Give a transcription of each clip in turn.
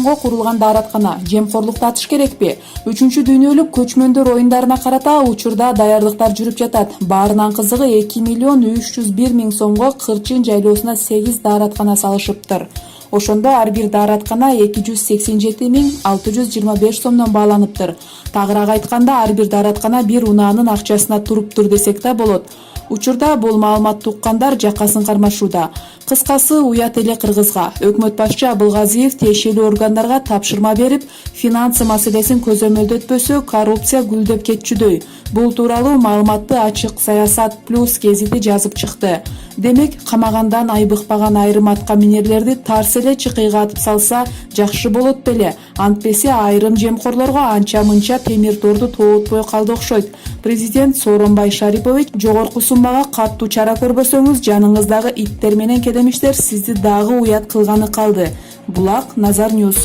сомго курулган даараткана жемкорлукту атыш керекпи? 3-дүйнөлүк көчмөндөр оюндарына карата учурда даярдыктар жүрүп жатат. Баарынан кызыгы 2.301.000 сомго Кырчын жайлоосуна 8 даараткана салышыптыр. Ошондо ар бир даараткана 287.625 сомдон бааланыптыр. Тагыраак айтканда, ар бир даараткана бир унаанын акчасына туруптур десек да болот. Учурда бул маалыматты уккандар жакасын кармашууда. Кыскасы, уят эле кыргызга. Өкмөт башчы Абылгазиев тиешелүү органдарга тапшырма берип, финансы маселесин көзөмөлдөтпөсө коррупция гүлдөп кетчүдөй. Бул тууралуу маалыматты Ачык Саясат Плюс гезити жазып чыкты. Демек, камагандан айбыкпаган айрым атка минерлерди тарс эле чыкыйга атып салса жакшы болот беле. Антпесе айрым жемкорлорго анча-мынча темир торду тоотпой калды окшойт. Президент Сооронбай Шарипович, жогорку суммага каттуу чара көрбөсөңүз, жаныңыздагы иттер менен кедемиштер сизди дагы уят кылганы калды. Булак Назар Ньюс.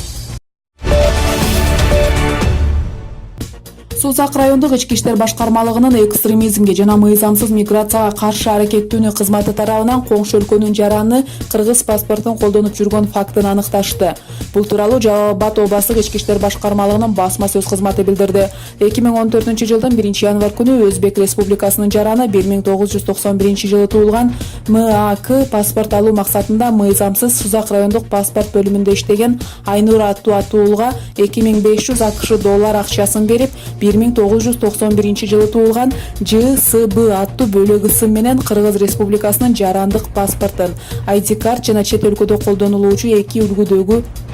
Созак райондук ички иштер башкармалыгынын экстремизмге жана мыйзамсыз миграцияга каршы аракеттөөнү кызматы тарабынан коңшу өлкөнүн жараны кыргыз паспортун колдонуп жүргөн фактын аныкташты. Бул тууралуу Жалал Абад областык ички иштер башкармалыгынын басма сөз кызматы билдирди. 2014-жылдын 1-январь күнү Өзбек Республикасынын жараны 1991-жылы туулган МАК паспорт алуу максатында мыйзамсыз Созак райондук паспорт бөлүмүндө иштеген Айнур аттуу атуулга $2500 акчасын берип, 1991-жылы туулган ЖСБ аттуу бөлөк ысым менен Кыргыз Республикасынын жарандык паспортун, ID карт жана чет өлкөдө колдонулуучу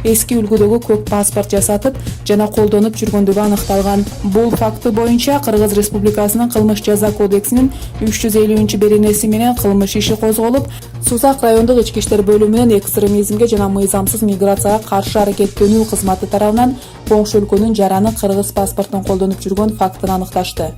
эски үлгүдөгү көк паспорт жасатып жана колдонуп жүргөндүгү аныкталган. Бул факты боюнча Кыргыз Республикасынын кылмыш жаза кодексинин 350-беренеси менен кылмыш иши козголуп, Созак райондук ички иштер бөлүмүнүн экстремизмге жана мыйзамсыз миграцияга каршы аракеттөөнүү кызматы тарабынан коңшу өлкөнүн жараны кыргыз паспортун колдонуп жүргөн фактын аныкташты.